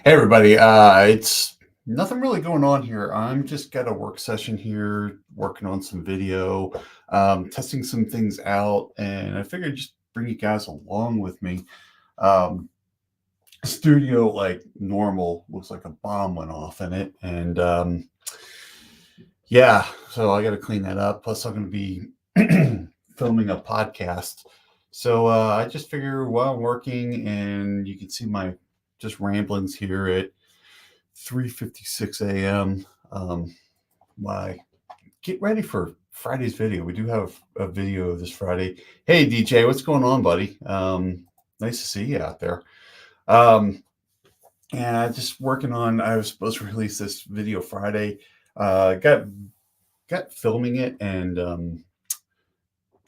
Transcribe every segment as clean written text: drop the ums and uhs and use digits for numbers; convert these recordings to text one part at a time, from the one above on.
Hey everybody, it's nothing really going on here. I'm just got a work session here, working on some video, testing some things out, and I figured just bring you guys along with me. Um, Studio, like normal, looks like a bomb went off in it, and yeah, so I got to clean that up. Plus, I'm going to be filming a podcast. So I just figure while I'm working, and you can see my just ramblings here at 3:56 a.m. Why get ready for Friday's video. We do have a video this Friday. Hey DJ, what's going on, buddy? Nice to see you out there. And just working on. I was supposed to release this video Friday. Got filming it and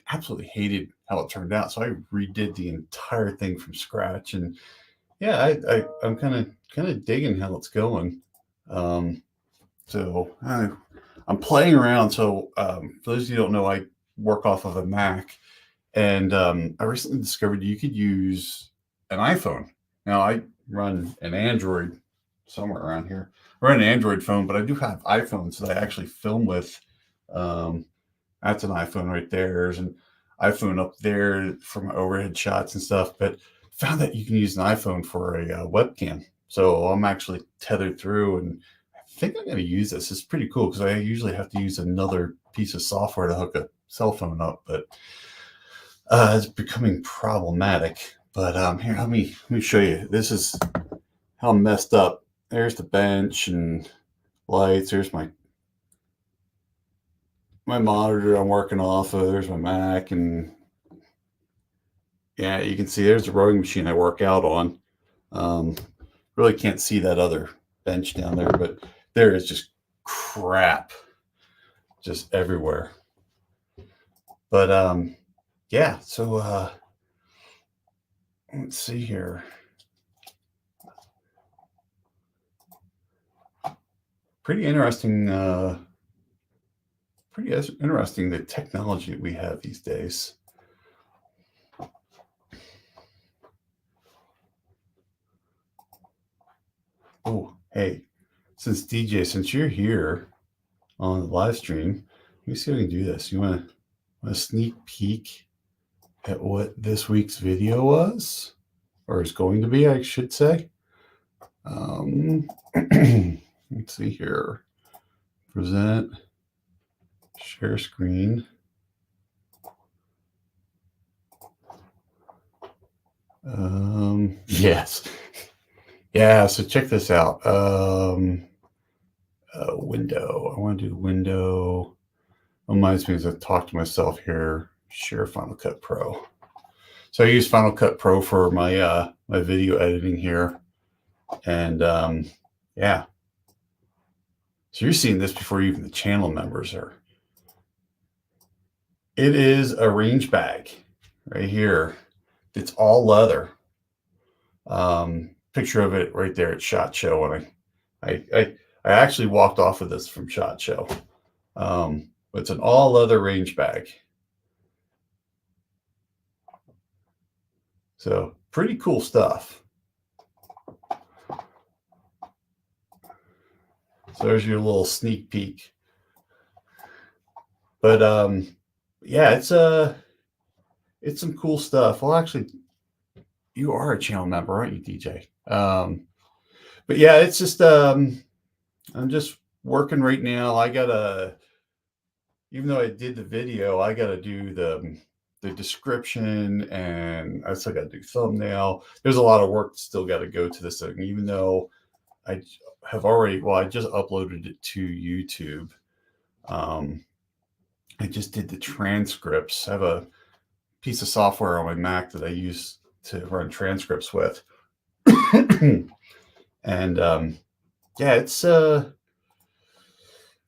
absolutely hated how it turned out. So I redid the entire thing from scratch. And yeah, I'm kind of digging how it's going. Um, I'm playing around. So for those of you who don't know, I work off of a Mac, and I recently discovered you could use an iPhone. Now I run an Android somewhere around here. I run an Android phone, but I do have iPhones that I actually film with. Um, that's an iPhone right there. There's an iPhone up there for my overhead shots and stuff. But found that you can use an iPhone for a webcam. So I'm actually tethered through, and I think I'm going to use this. It's pretty cool because I usually have to use another piece of software to hook a cell phone up, but it's becoming problematic. But here, let me show you. This is how messed up. There's the bench and lights. There's my monitor I'm working off of. There's my Mac, and yeah, you can see there's the rowing machine I work out on. Um, really can't see that other bench down there, but there is just crap just everywhere. But yeah, so let's see here. Pretty interesting. Pretty interesting the technology we have these days. Oh, hey, since you're here on the live stream, let me see if we can do this. You want a sneak peek at what this week's video was, or is going to be, I should say. Let's see here. Present, share screen. Yes. Yeah, so check this out. Window. I want to do window. Reminds me as I talk to myself here. Share Final Cut Pro. So I use Final Cut Pro for my my video editing here, and yeah. So you're seeing this before even the channel members are. It is a range bag right here. It's all leather. Picture of it right there at SHOT Show, and I actually walked off of this from SHOT Show. It's an all leather range bag. So pretty cool stuff. So there's your little sneak peek. But yeah, it's some cool stuff. Well, actually, you are a channel member, aren't you, DJ? But yeah, it's just I'm just working right now. I gotta, even though I did the video, I gotta do the description, and I still gotta do thumbnail. There's a lot of work still got to go to this thing, even though I have already. Well, I just uploaded it to YouTube. I just did the transcripts. I have a piece of software on my Mac that I use to run transcripts with. And yeah, it's a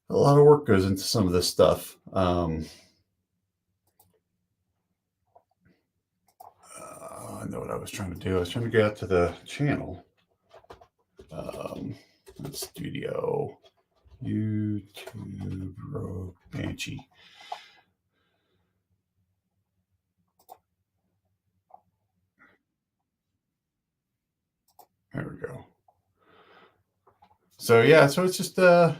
lot of work goes into some of this stuff. I know what I was trying to do. I was trying to get out to the channel. Studio, YouTube, Rogue Banshee. There we go. So yeah, so it's just kind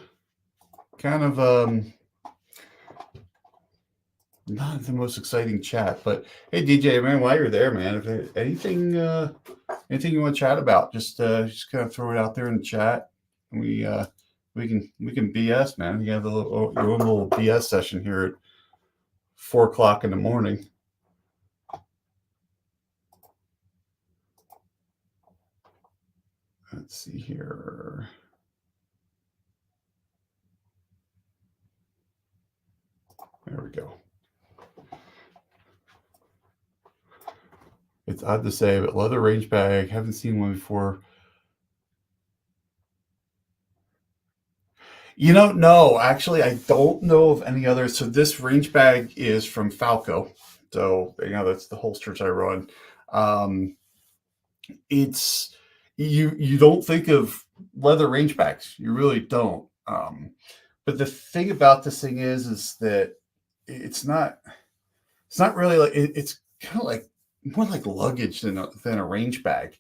of not the most exciting chat, but hey DJ man, while you're there, man, if there, anything you want to chat about, just kind of throw it out there in the chat. And we can BS, man. You have your own little BS session here at 4 o'clock in the morning. Let's see here. There we go. It's odd to say, but leather range bag, haven't seen one before. No, actually, I don't know of any others. So this range bag is from Falco. So, that's the holsters I run. It's you don't think of leather range bags. You really don't. But the thing about this thing is that it's not really like it's kind of like more like luggage than a range bag.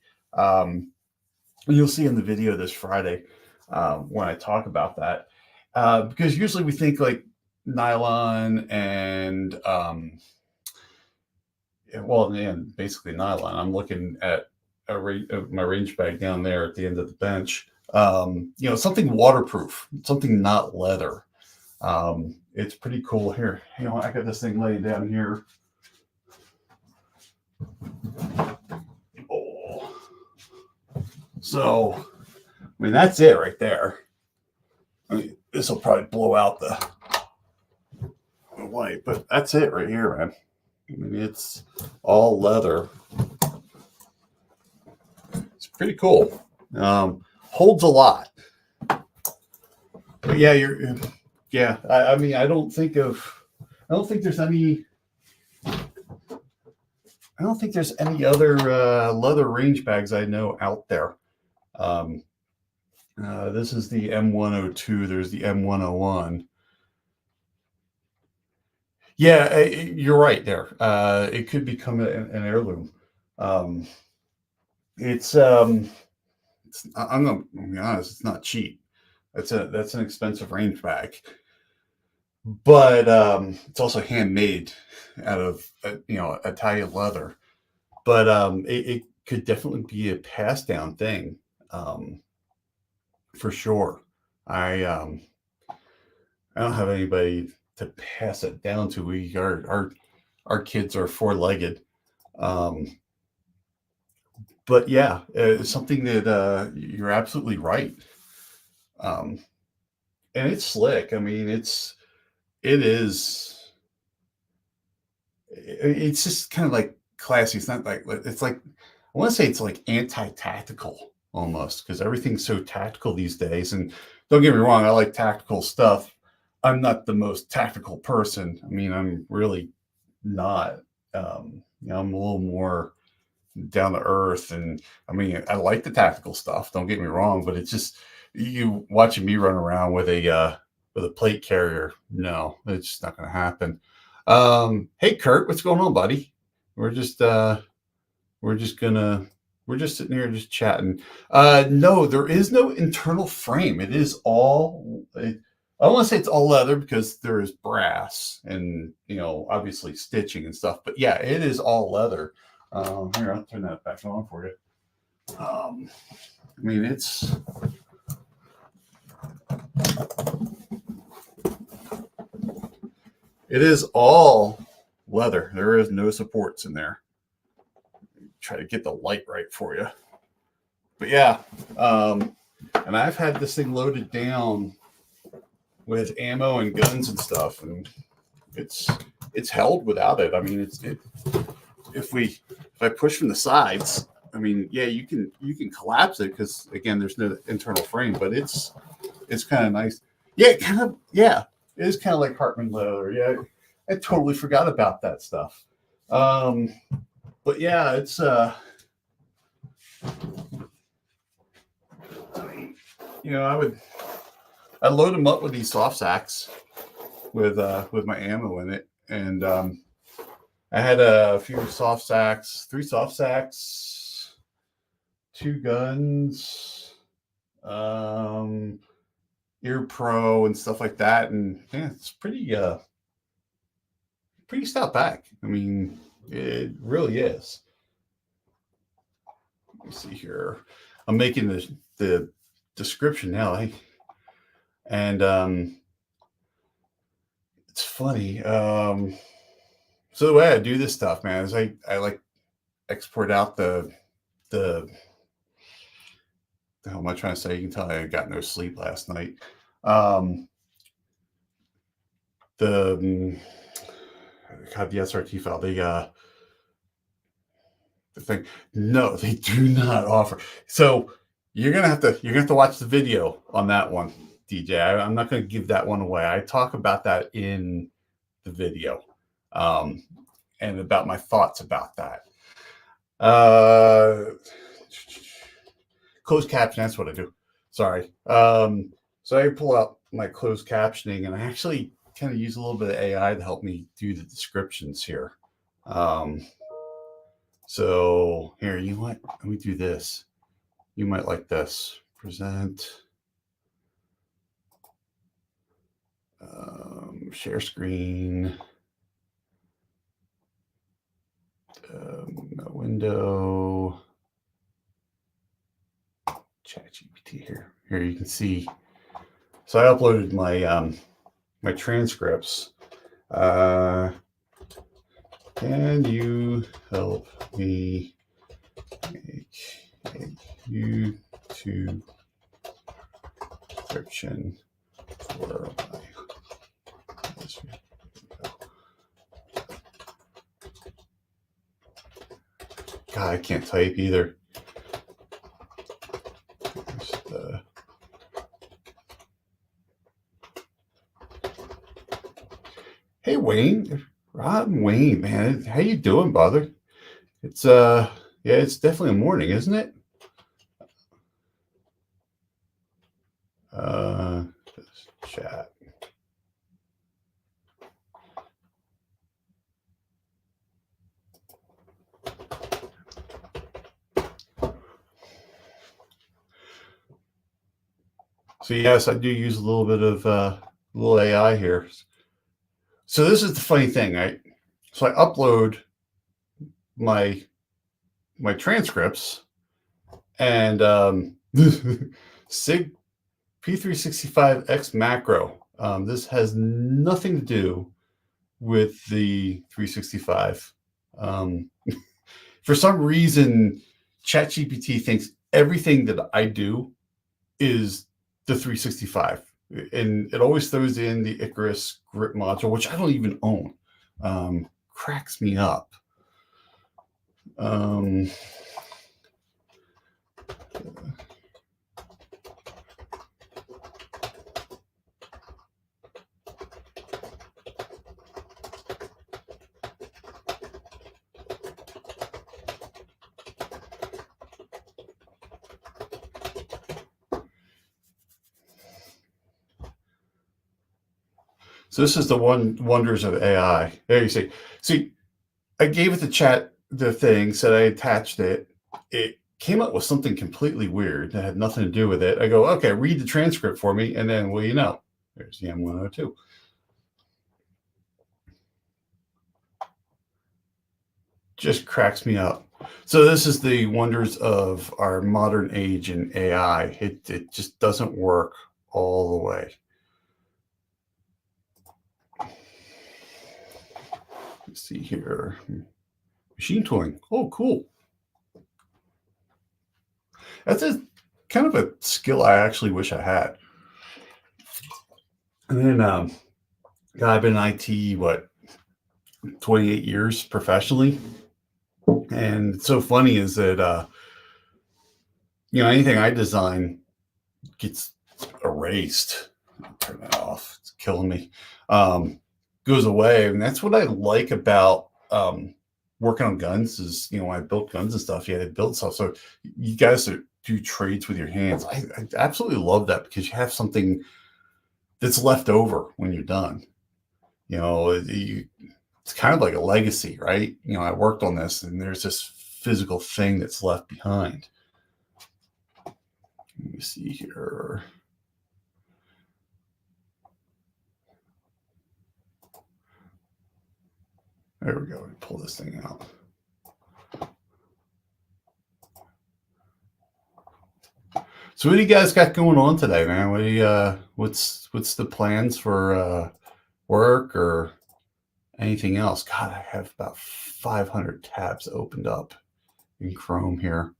You'll see in the video this Friday when I talk about that, because usually we think like nylon and and basically nylon. I'm looking at my range bag down there at the end of the bench. Something waterproof, something not leather. It's pretty cool. Here, I got this thing laying down here. Oh. So, that's it right there. This will probably blow out the light, but that's it right here, man. It's all leather. It's pretty cool. Holds a lot. But yeah, I don't think there's any other leather range bags I know out there. This is the M102. There's the M101. Yeah, you're right there. It could become an heirloom. I'm gonna be honest, it's not cheap. That's an expensive range bag, but it's also handmade out of Italian leather. But it could definitely be a passed down thing, for sure. I don't have anybody to pass it down to. Our kids are 4-legged. But yeah, it's something that you're absolutely right. And it's slick. I mean, it's just kind of like classy. It's not like, it's like, I want to say it's like anti-tactical almost, because everything's so tactical these days. And don't get me wrong, I like tactical stuff. I'm not the most tactical person. I mean, I'm really not. I'm a little more down to earth, and I mean, I like the tactical stuff. Don't get me wrong, but it's just you watching me run around with a plate carrier. No, it's just not going to happen. Hey, Kurt, what's going on, buddy? We're just sitting here just chatting. No, there is no internal frame. It is all. I don't want to say it's all leather because there is brass and obviously stitching and stuff. But yeah, it is all leather. Here, I'll turn that back on for you. It is all leather. There is no supports in there. Try to get the light right for you. But yeah, and I've had this thing loaded down with ammo and guns and stuff, and it's held without it. I mean, if I push from the sides, I mean, yeah, you can collapse it because again, there's no internal frame, but it's kind of nice. Yeah, it is kind of like Hartman leather. Yeah, I totally forgot about that stuff. But yeah, it's I load them up with these soft sacks with my ammo in it, and I had a few soft sacks, 3 soft sacks, 2 guns, Ear Pro and stuff like that. And yeah, it's pretty stout pack. I mean, it really is. Let me see here. I'm making the description now. And it's funny. So the way I do this stuff, man, is I like export out the hell am I trying to say? You can tell I got no sleep last night. Um, the God, the SRT file, the thing. No, they do not offer. So you're gonna have to watch the video on that one, DJ. I'm not gonna give that one away. I talk about that in the video, and about my thoughts about that. Closed caption. That's what I do. Sorry. So I pull out my closed captioning, and I actually kind of use a little bit of AI to help me do the descriptions here. So here, you might let me do this. You might like this. Present. Share screen. Window. ChatGPT here. Here you can see. So I uploaded my my transcripts. Can you help me make a YouTube description for my God, I can't type either. Hey Wayne, Rob Wayne, man, how you doing, brother? It's yeah, it's definitely a morning, isn't it? Chat. So yes, I do use a little bit of little AI here. So this is the funny thing, right? So I upload my transcripts, and Sig P365X macro. This has nothing to do with the 365. For some reason, ChatGPT thinks everything that I do is the 365, and it always throws in the Icarus grip module, which I don't even own. Cracks me up. So this is the wonders of AI. There you see, I gave it the thing, said I attached it. It came up with something completely weird that had nothing to do with it. I go, okay, read the transcript for me, and then, well, there's the M102. Just cracks me up. So this is the wonders of our modern age in AI. It just doesn't work all the way. Let's see here. Machine tooling. Oh, cool. That's a kind of a skill I actually wish I had. And then, I've been in IT, 28 years professionally. And it's so funny is that, anything I design gets erased. Turn that off. It's killing me. Goes away. And that's what I like about working on guns is, when I built guns and stuff, you had to build stuff. So you guys do trades with your hands. I absolutely love that because you have something that's left over when you're done. It's kind of like a legacy, right? I worked on this and there's this physical thing that's left behind. Let me see here. There we go. Let me pull this thing out. So what do you guys got going on today, man? What do you, what's the plans for work or anything else? God, I have about 500 tabs opened up in Chrome here.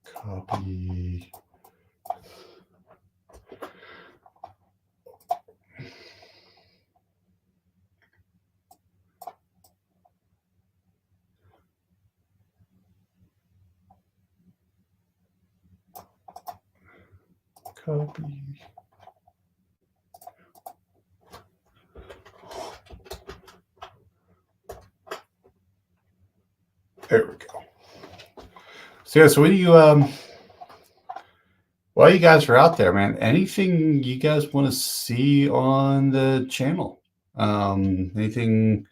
Copy. Copy. There we go. So yeah, so what do you while you guys are out there, man, anything you guys want to see on the channel? Anything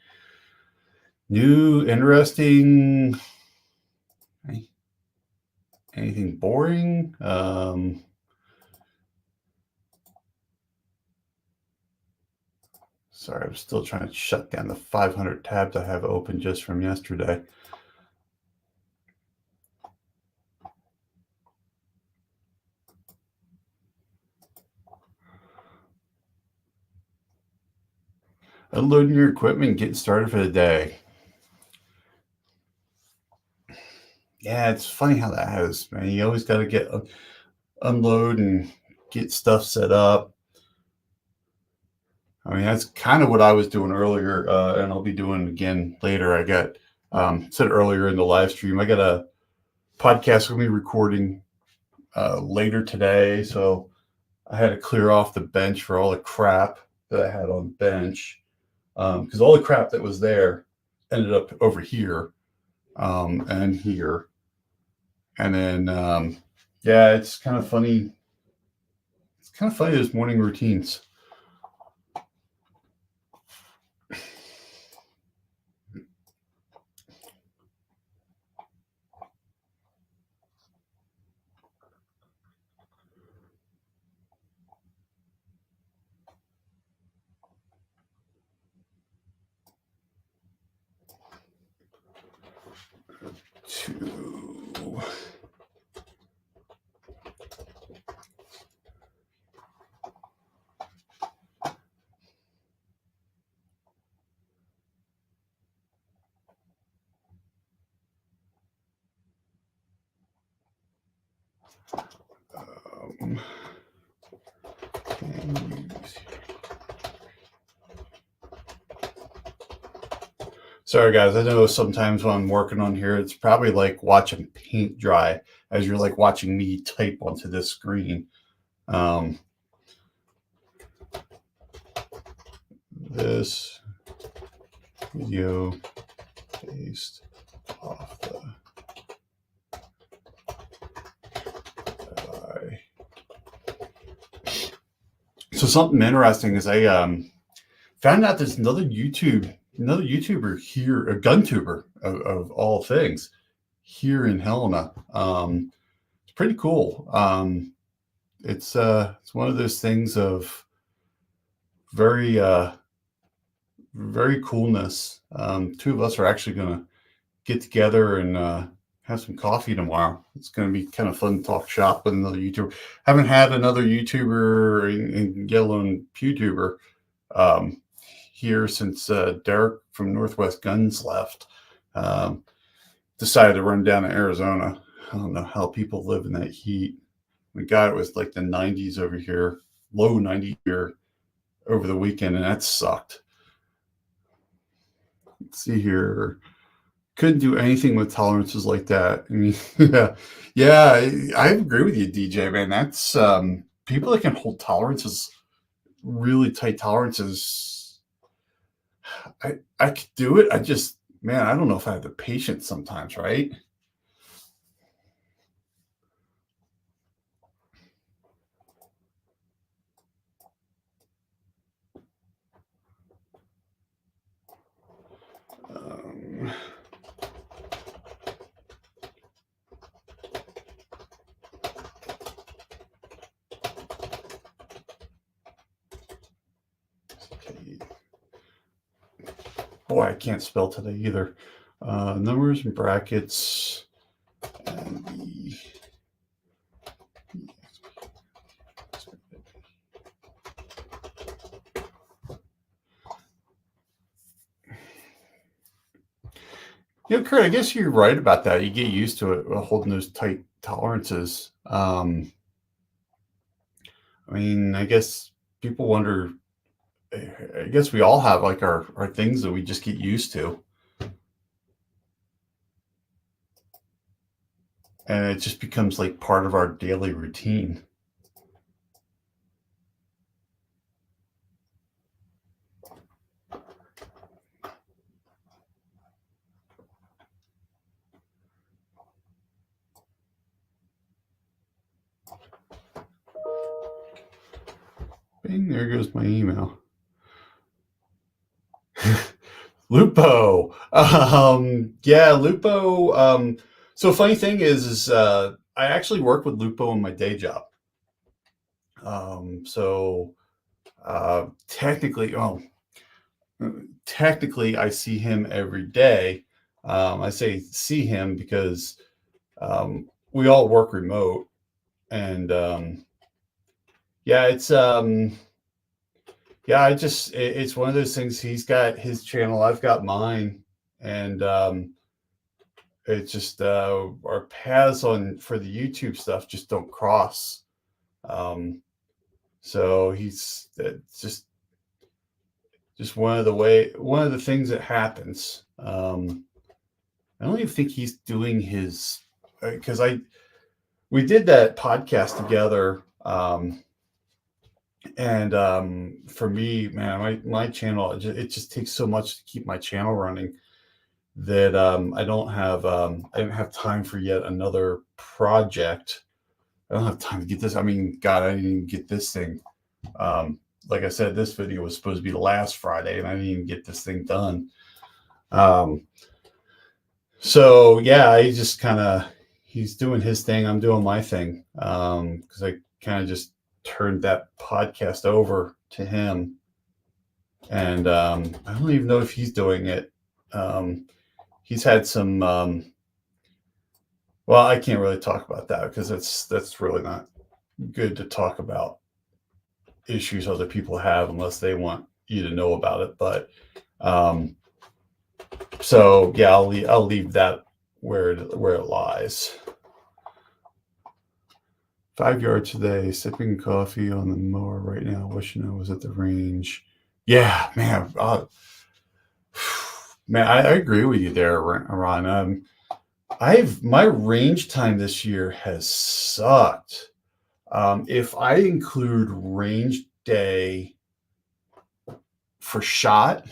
new, interesting, anything boring? Sorry, I'm still trying to shut down the 500 tabs I have open just from yesterday. Unloading your equipment, getting started for the day. Yeah, it's funny how that is, man. You always got to get unload and get stuff set up. I mean, that's kind of what I was doing earlier, and I'll be doing again later. I got said earlier in the live stream, I got a podcast we're gonna be recording later today, so I had to clear off the bench for all the crap that I had on the bench, because all the crap that was there ended up over here and here, and then yeah, it's kind of funny. It's kind of funny, those morning routines. Two. Sorry, guys. I know sometimes when I'm working on here, it's probably like watching paint dry as you're like watching me type onto this screen. This video based off the So something interesting is I found out there's another YouTuber here, a gun tuber of all things, here in Helena. It's pretty cool. It's one of those things of very very coolness. Two of us are actually going to get together and have some coffee tomorrow. It's going to be kind of fun to talk shop with another YouTuber. Haven't had another YouTuber in Yellow and PewTuber here since Derek from Northwest Guns left. Decided to run down to Arizona. I don't know how people live in that heat. We got it was like the 90s over here, low 90s here over the weekend, and that sucked. Let's see here. Couldn't do anything with tolerances like that. I mean, yeah, I agree with you, DJ, man. That's people that can hold tolerances, really tight tolerances. I could do it. I just, man, I don't know if I have the patience sometimes, right? boy, I can't spell today either. Numbers and brackets and the Kurt, I guess you're right about that. You get used to it, holding those tight tolerances. I mean, I guess people wonder. I guess we all have like our things that we just get used to, and it just becomes like part of our daily routine. Bing, there goes my email. Lupo. Yeah, Lupo. So funny thing is I actually work with Lupo in my day job. So technically, I see him every day. I say see him because we all work remote, and yeah, it's yeah, it's one of those things. He's got his channel, I've got mine, and it's just our paths on for the YouTube stuff just don't cross. So he's it's just one of the things that happens. I don't even think he's doing his because we did that podcast together. And for me, man, my channel, it just takes so much to keep my channel running that I don't have time for yet another project. I don't have time to get this. I mean, God, I didn't even get this thing. Like I said, this video was supposed to be last Friday, and I didn't even get this thing done. So yeah, he's doing his thing. I'm doing my thing. Because I kind of just turned that podcast over to him, and I don't even know if he's doing it. He's had some. Well, I can't really talk about that because that's really not good to talk about issues other people have unless they want you to know about it. But so yeah, I'll leave that where it lies. 5 yards today, sipping coffee on the mower right now. Wishing I was at the range. Yeah, man. Man, I agree with you there, Ron. My range time this year has sucked. If I include range day for shot,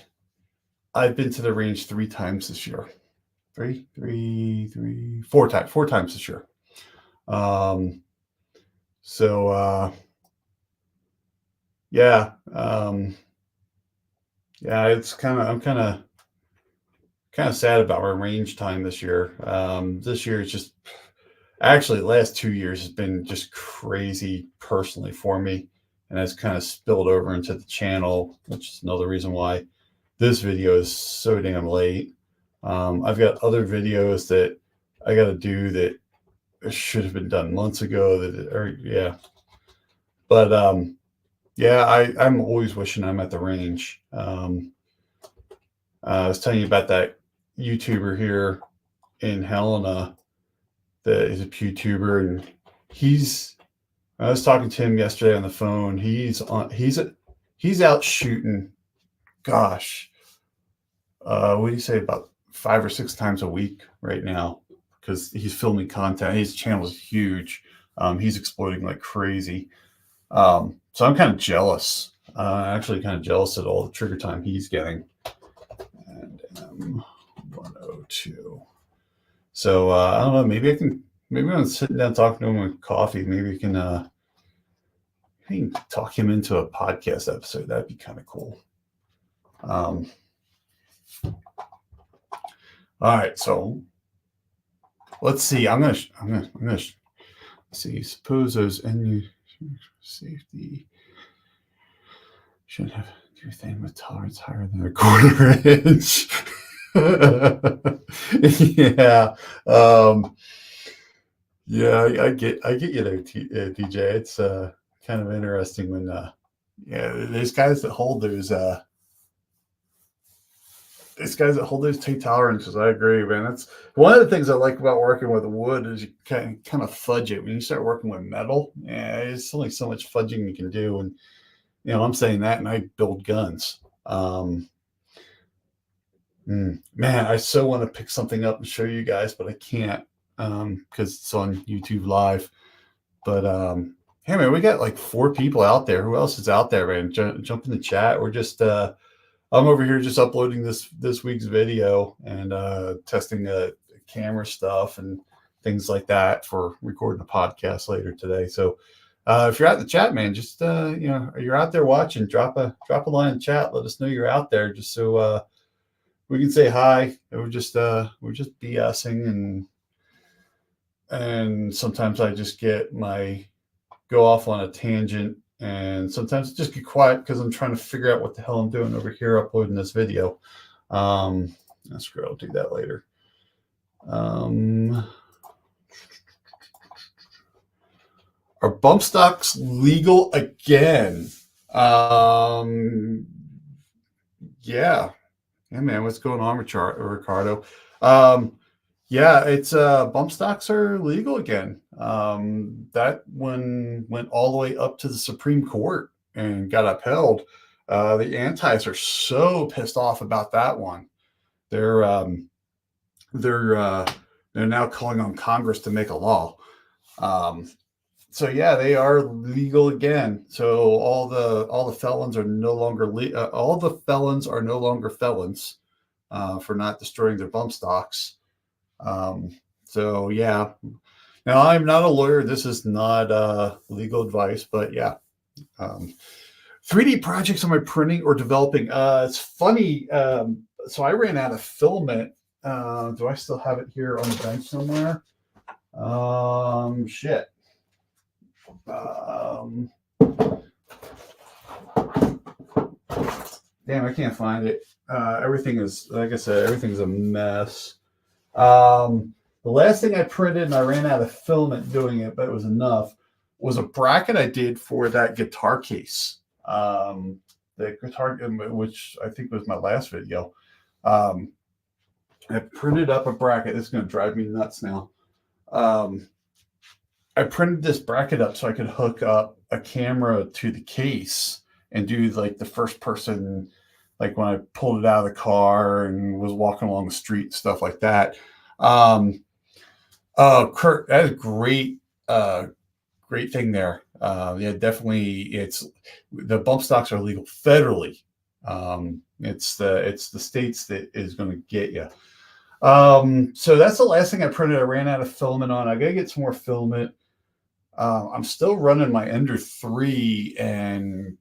I've been to the range 3 times this year. Four times this year. So yeah, yeah, I'm kind of sad about our range time this year. This year it's just actually the last 2 years has been just crazy personally for me, and it's kind of spilled over into the channel, which is another reason why this video is so damn late. I've got other videos that I got to do that should have been done months ago. But yeah, I'm always wishing I'm at the range. I was telling you about that YouTuber here in Helena that is a YouTuber, and I was talking to him yesterday on the phone. He's out shooting. Gosh, what do you say, about 5 or 6 times a week right now, because he's filming content. His channel is huge. He's exploding like crazy. So I'm kind of jealous. Actually, kind of jealous at all the trigger time he's getting. And M102. So I don't know. Maybe I'm sitting down talking to him with coffee. Maybe we can talk him into a podcast episode. That'd be kind of cool. All right, so let's see. I'm gonna see. Suppose those safety Shouldn't have everything with tolerance higher than a quarter inch. Yeah. Yeah, I get you there, DJ. It's kind of interesting when yeah, there's guys that hold those tight tolerances. I agree, man. That's one of the things I like about working with wood is you kind of fudge it. When you start working with metal, yeah, there's only so much fudging you can do. And I'm saying that, and I build guns. Man, I so want to pick something up and show you guys, but I can't because it's on YouTube Live. But hey, man, we got like 4 people out there. Who else is out there, man? Jump in the chat. We're just I'm over here just uploading this week's video and testing the camera stuff and things like that for recording a podcast later today. So if you're out in the chat, man, just you're out there watching, drop a line in the chat. Let us know you're out there, just so we can say hi. We're just BSing, and sometimes I just go off on a tangent, and sometimes I just get quiet because I'm trying to figure out what the hell I'm doing over here uploading this video. That's great. I'll do that later. Are bump stocks legal again? Yeah. Yeah, man, what's going on, Ricardo? Yeah, it's bump stocks are legal again. That one went all the way up to the Supreme Court and got upheld. The antis are so pissed off about that one. They're now calling on Congress to make a law. So yeah, they are legal again. So all the felons are no longer felons for not destroying their bump stocks. So yeah. Now I'm not a lawyer. This is not legal advice, but yeah. 3D projects, am I printing or developing? It's funny. So I ran out of filament. Do I still have it here on the bench somewhere? Shit. Damn, I can't find it. Everything is, like I said, everything's a mess. The last thing I printed, and I ran out of filament doing it, but it was enough, was a bracket I did for that guitar case. The guitar, which I think was my last video. I printed up a bracket. This is going to drive me nuts now. I printed this bracket up so I could hook up a camera to the case and do like the first person, like when I pulled it out of the car and was walking along the street, stuff like that. Kurt, that is great. Great thing there. Yeah, definitely. It's the bump stocks are legal federally. It's the states that is going to get you. So that's the last thing I printed. I ran out of filament on. I got to get some more filament. I'm still running my Ender 3 and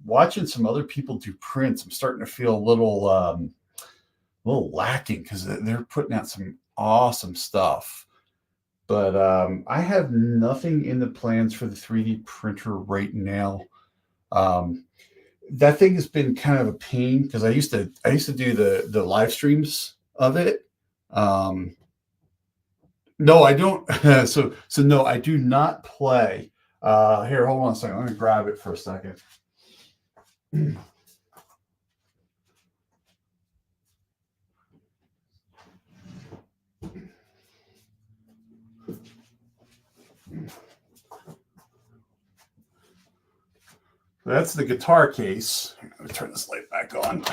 watching some other people do prints. I'm starting to feel a little lacking because they're putting out some awesome stuff. But I have nothing in the plans for the 3D printer right now. That thing has been kind of a pain because I used to do the live streams of it. No, I don't. So no, I do not play. Here, hold on a second. Let me grab it for a second. That's the guitar case. Let me turn this light back on.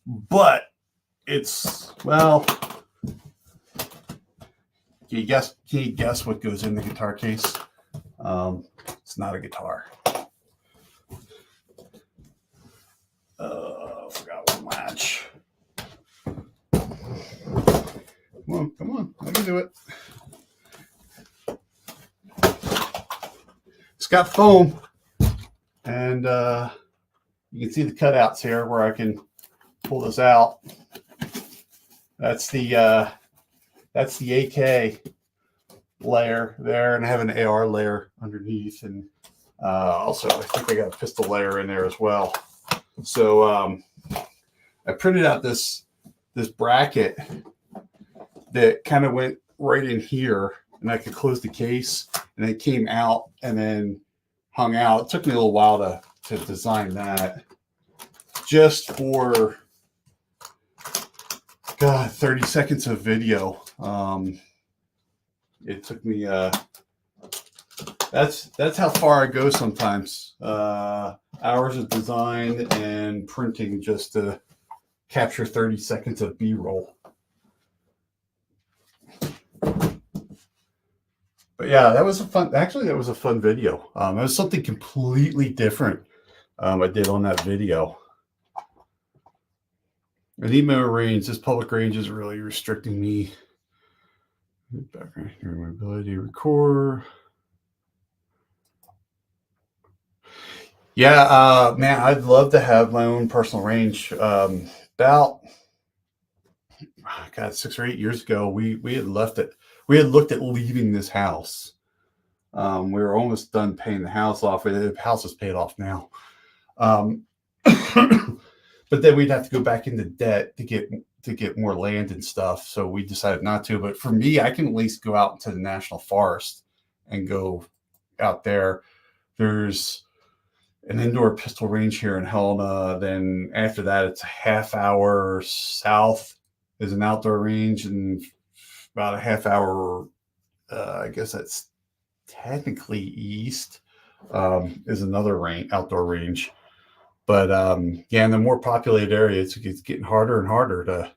But it's, well, can you guess what goes in the guitar case? It's not a guitar. Forgot one latch. Come on, I can do it. It's got foam, and you can see the cutouts here where I can pull this out. That's the AK layer there, and I have an AR layer underneath, and Also, I think I got a pistol layer in there as well. So I printed out this bracket that kind of went right in here, and I could close the case, and it came out and then hung out. It took me a little while to design that, just for 30 seconds of video. It took me that's how far I go sometimes. Hours of design and printing just to capture 30 seconds of B-roll. But yeah, that was a fun video. It was something completely different I did on that video. And emo range, this public range is really restricting me. Background here, my ability to record. Yeah, man, I'd love to have my own personal range. About 6 or 8 years ago, we had left it. We had looked at leaving this house. We were almost done paying the house off. The house is paid off now. But then we'd have to go back into debt to get more land and stuff. So we decided not to. But for me, I can at least go out into the national forest and go out there. There's an indoor pistol range here in Helena. Then after that, it's a half hour south is an outdoor range, and about a half hour, I guess that's technically east, is another outdoor range. But yeah, in the more populated areas, it's getting harder and harder to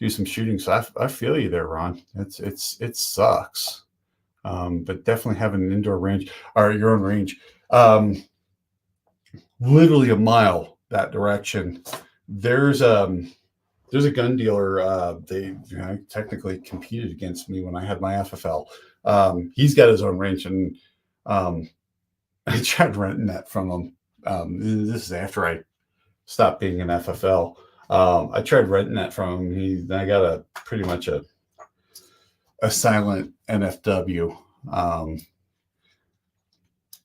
do some shooting. So I feel you there, Ron. It sucks. But definitely having an indoor range or your own range, literally a mile that direction. There's a gun dealer. They technically competed against me when I had my FFL. He's got his own range, and I tried renting that from him. This is after I stopped being an FFL. I tried renting that from him. I got pretty much a silent NFW.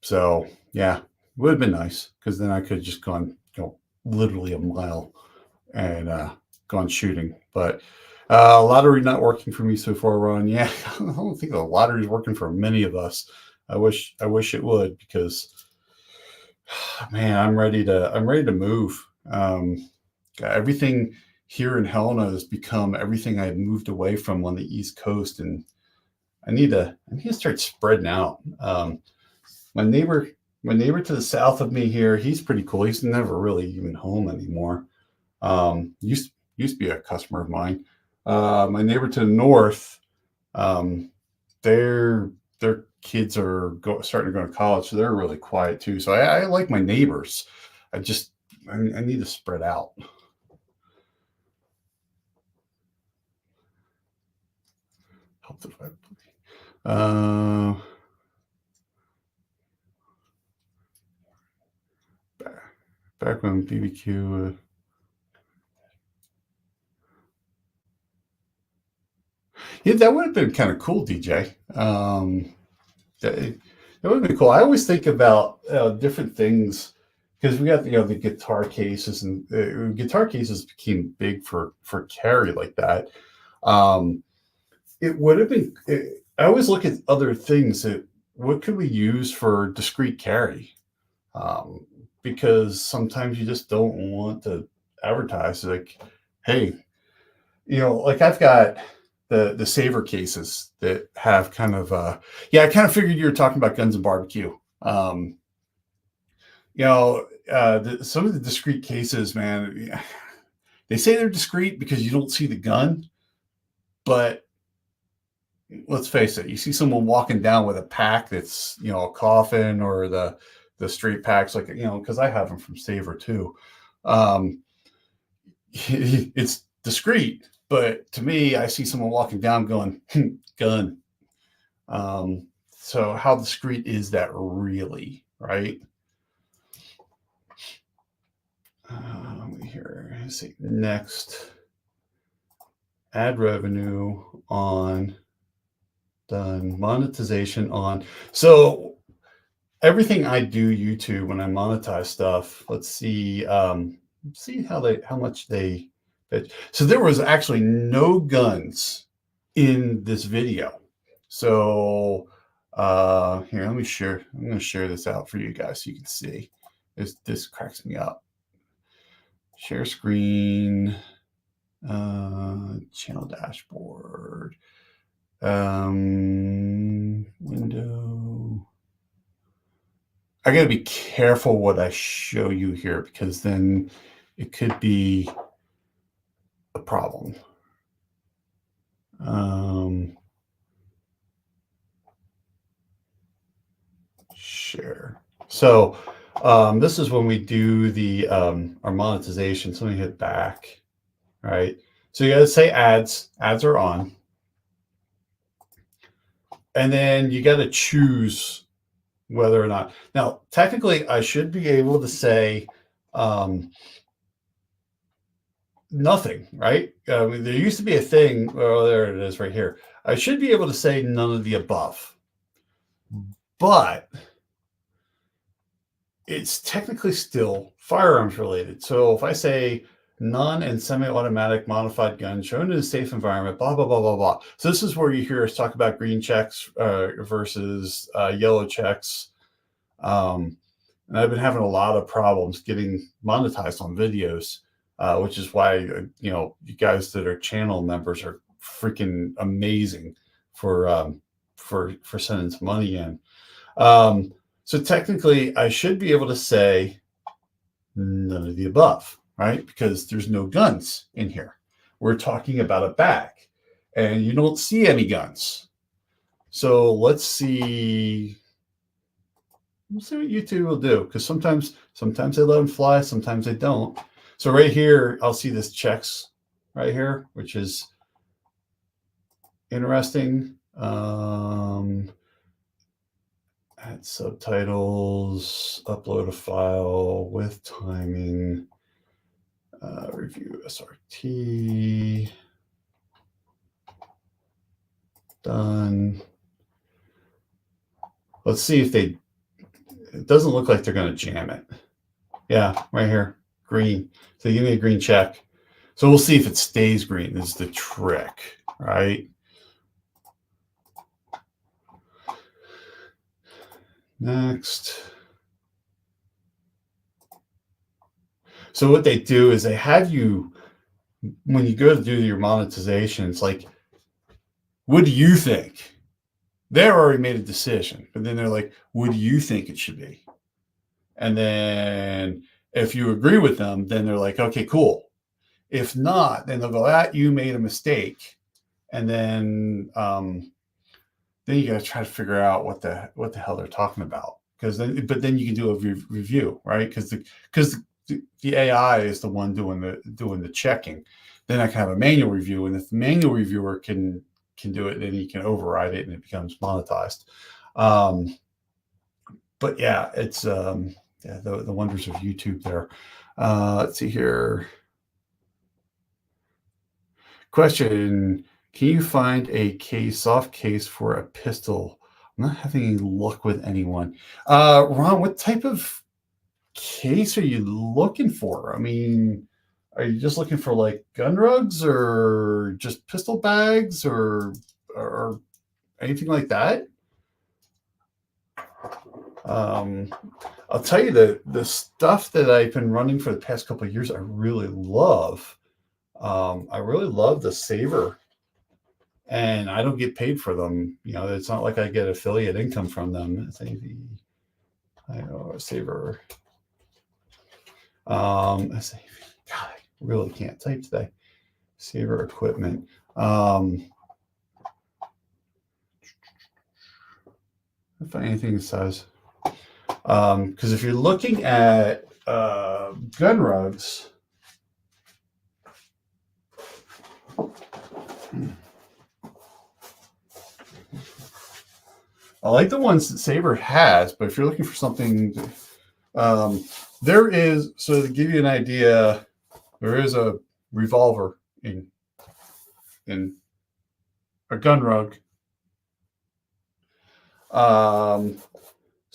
So yeah, would have been nice, because then I could have just gone, literally a mile and gone shooting. But lottery not working for me so far, Ron. Yeah, I don't think the lottery is working for many of us. I wish it would, because man, I'm ready to move. Everything here in Helena has become everything I had moved away from on the East Coast, and I need to start spreading out. My neighbor to the south of me here, he's pretty cool. He's never really even home anymore. Used to be a customer of mine. My neighbor to the north, their kids are starting to go to college, so they're really quiet too. So I like my neighbors. I need to spread out. Back when BBQ. Yeah, that would have been kind of cool, DJ. That would have been cool. I always think about different things, because we got the guitar cases, and guitar cases became big for carry like that. It would have been. I always look at other things that what could we use for discrete carry, because sometimes you just don't want to advertise like, hey, like I've got the Saver cases that have kind of I kind of figured you were talking about Guns and Barbecue. Some of the discrete cases, man, they say they're discrete because you don't see the gun, but let's face it, you see someone walking down with a pack that's a coffin, or the straight packs, like because I have them from Saver too. It's discreet, but to me, I see someone walking down going, gun. So how discreet is that really, right? Let me hear. Let's see. Next, ad revenue on, done, monetization on. So everything I do YouTube when I monetize stuff, let's see how much they pitch. So there was actually no guns in this video. So here, let me share. I'm going to share this out for you guys so you can see. This cracks me up. Share screen, channel dashboard, window. I got to be careful what I show you here because then it could be a problem. Share. So this is when we do the our monetization. So let me hit back. All right. So you got to say ads. Ads are on. And then you got to choose whether or not. Now, technically, I should be able to say nothing, right? There used to be a thing. Oh, there it is right here. I should be able to say none of the above. But it's technically still firearms related. So if I say non and semi-automatic modified gun shown in a safe environment, blah, blah, blah, blah, blah. So this is where you hear us talk about green checks versus yellow checks. And I've been having a lot of problems getting monetized on videos, which is why, you guys that are channel members are freaking amazing for sending some money in. So technically, I should be able to say none of the above, right? Because there's no guns in here. We're talking about a bag, and you don't see any guns. So let's see. We'll see what YouTube will do, because sometimes they let them fly, sometimes they don't. So right here, I'll see this checks right here, which is interesting. Add subtitles, upload a file with timing, review SRT, done. Let's see if it doesn't look like they're going to jam it. Yeah, right here, green. So give me a green check. So we'll see if it stays green. This is the trick, right? Next. So what they do is they have you, when you go to do your monetization, it's like, what do you think? They already made a decision, but then they're like, what do you think it should be? And then if you agree with them, then they're like, okay, cool. If not, then they'll go, you made a mistake. And then you got to try to figure out what the hell they're talking about. But then you can do a review, right? Because the AI is the one doing the checking. Then I can have a manual review, and if the manual reviewer can do it, then he can override it, and it becomes monetized. But yeah, it's the wonders of YouTube there. Let's see here. Question: can you find a soft case for a pistol? I'm not having any luck with anyone. Ron, what type of case are you looking for? I mean, are you just looking for like gun rugs or just pistol bags or anything like that? I'll tell you the stuff that I've been running for the past couple of years, I really love. I really love the Saber, and I don't get paid for them. It's not like I get affiliate income from them. I know Saber. God, I really can't type today. Saber equipment. If anything says, because if you're looking at gun rugs, I like the ones that Saber has, but if you're looking for something, there is, so to give you an idea, there is a revolver in a gun rug.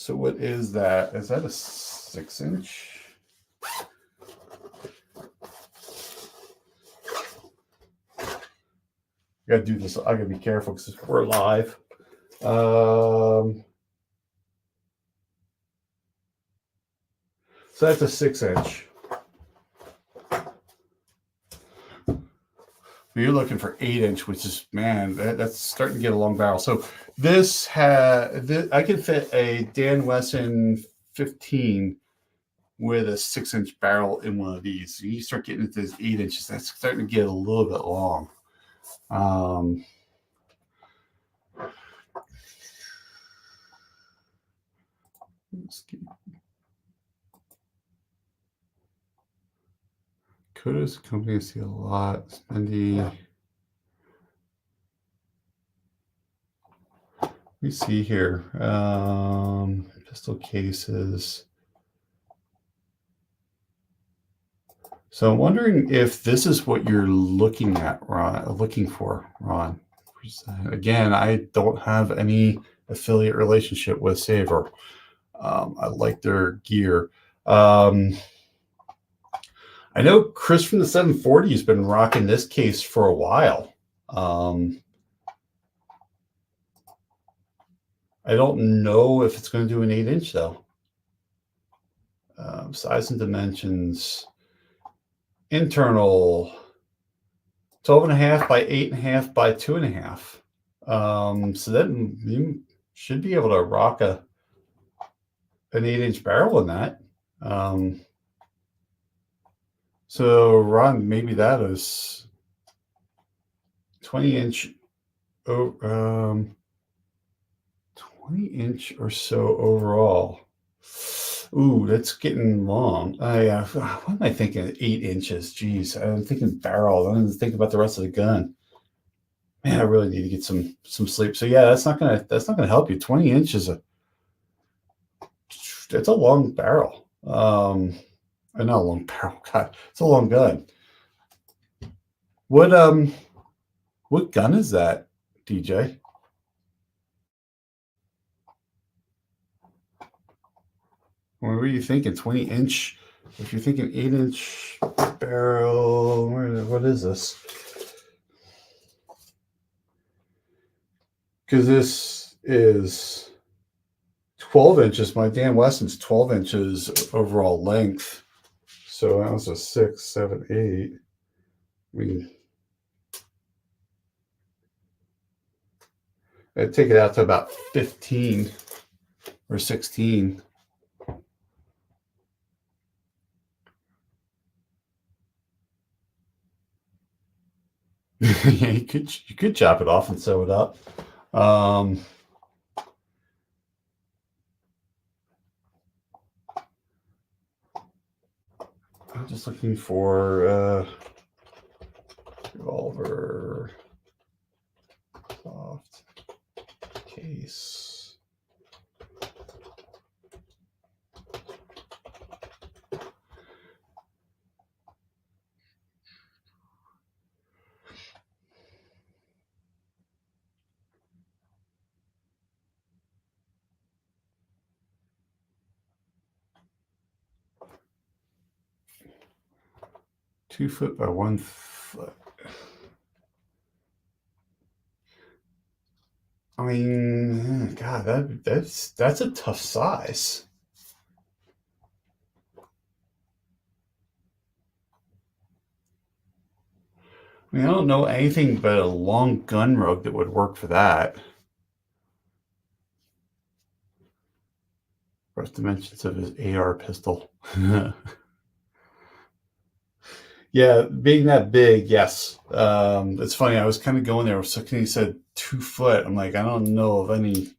So what is that? Is that a 6-inch? I gotta do this. I gotta be careful because we're live. So that's a 6-inch. You're looking for 8-inch, which is, man, that's starting to get a long barrel. So this I can fit a Dan Wesson 15 with a 6-inch barrel in one of these. So you start getting into those 8 inches, that's starting to get a little bit long. Koda's company I see a lot. Spendy. Let me see here. Pistol cases. So I'm wondering if this is what you're looking at, Ron. Looking for, Ron. Again, I don't have any affiliate relationship with Saber. I like their gear. I know Chris from the 740 has been rocking this case for a while. I don't know if it's going to do an 8-inch though. Size and dimensions. Internal 12.5 by 8.5 by 2.5. So that you should be able to rock an 8-inch barrel in that. So Ron, maybe that is 20-inch, 20-inch or so overall. Ooh, that's getting long. What am I thinking? 8 inches. Jeez, I'm thinking barrel. I didn't think about the rest of the gun. Man, I really need to get some sleep. So yeah, that's not gonna help you. 20 inches. It's a long barrel. Not a long barrel. God, it's a long gun. What gun is that, DJ? What were you thinking? 20-inch? If you're thinking 8-inch barrel, what is this? Because this is 12 inches. My Dan Wesson's 12 inches overall length. So that was a 6, 7, 8. I mean, I'd take it out to about 15 or 16. Yeah, you could chop it off and sew it up. I'm just looking for revolver soft case. Two foot by 1 foot. I mean, God, that's a tough size. I mean, I don't know anything but a long gun rug that would work for that. First dimensions of his AR pistol. Yeah, being that big, yes. It's funny. I was kind of going there. So he said 2 foot. I'm like, I don't know of any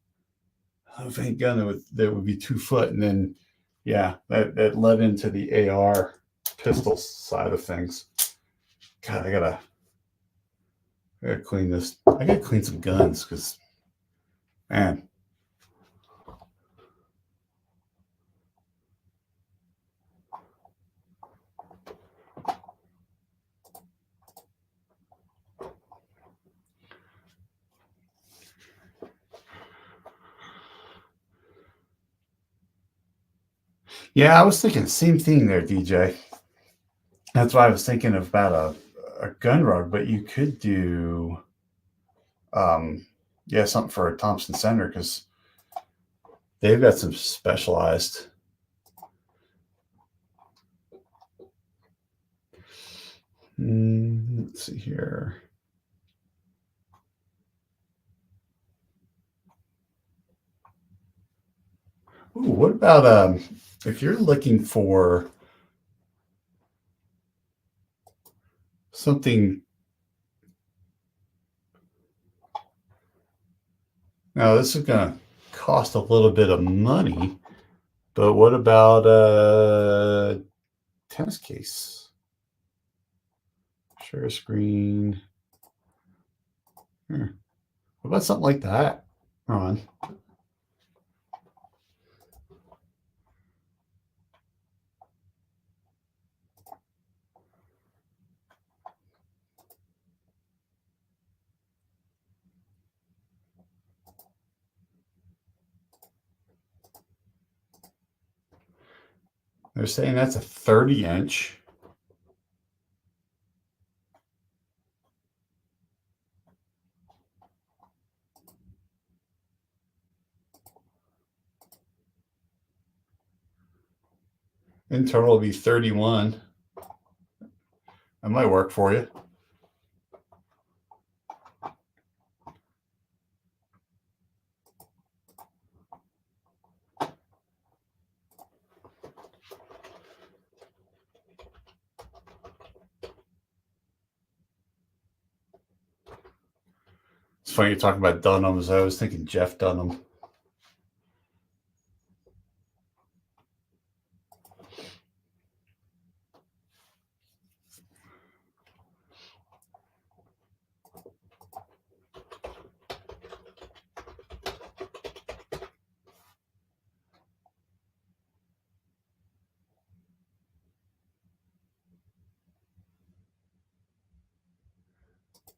gun that would be 2 foot. And then, yeah, that led into the AR pistol side of things. God, I gotta clean this. I gotta clean some guns because, man. Yeah, I was thinking the same thing there, DJ. That's why I was thinking about a gun rug, but you could do yeah, something for a Thompson Center because they've got some specialized. Let's see here. Ooh, what about if you're looking for something? Now this is gonna cost a little bit of money, but what about a tennis case? Share a screen. Here. What about something like that, Ron? They're saying that's a 30-inch. Internal will be 31. That might work for you. It's funny you're talking about Dunhams. I was thinking Jeff Dunham.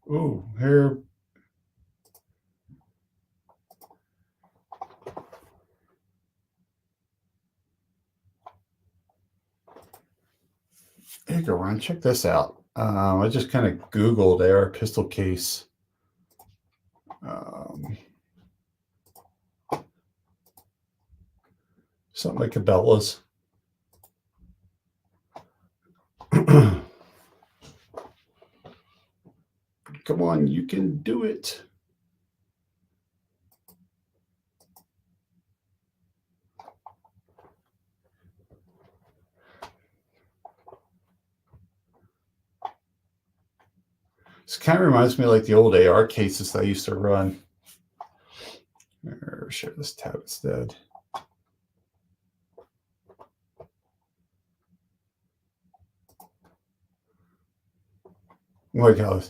Ooh, here. Here you go, Ron. Check this out. I just kind of Googled AR pistol case. Something like Cabela's. Come on, you can do it. This kind of reminds me of like the old AR cases that I used to run. Or share this tab instead. Like how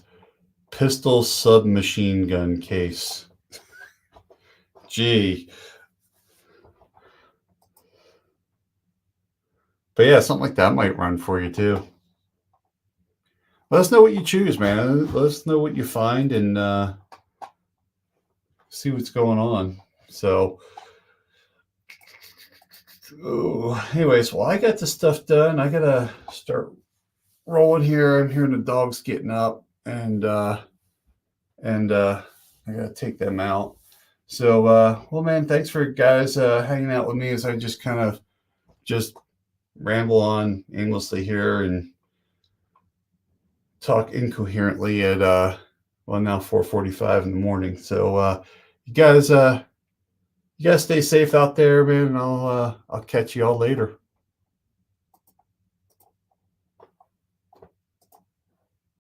pistol submachine gun case. Gee. But yeah, something like that might run for you too. Let us know what you choose, man. Let us know what you find and see what's going on. So, anyways, well, I got the stuff done. I gotta start rolling here. I'm hearing the dogs getting up, and I gotta take them out. So, well, man, thanks for guys hanging out with me as I just kind of just ramble on aimlessly here and talk incoherently at well, now 4:45 in the morning. So you guys stay safe out there, man, and I'll catch you all later.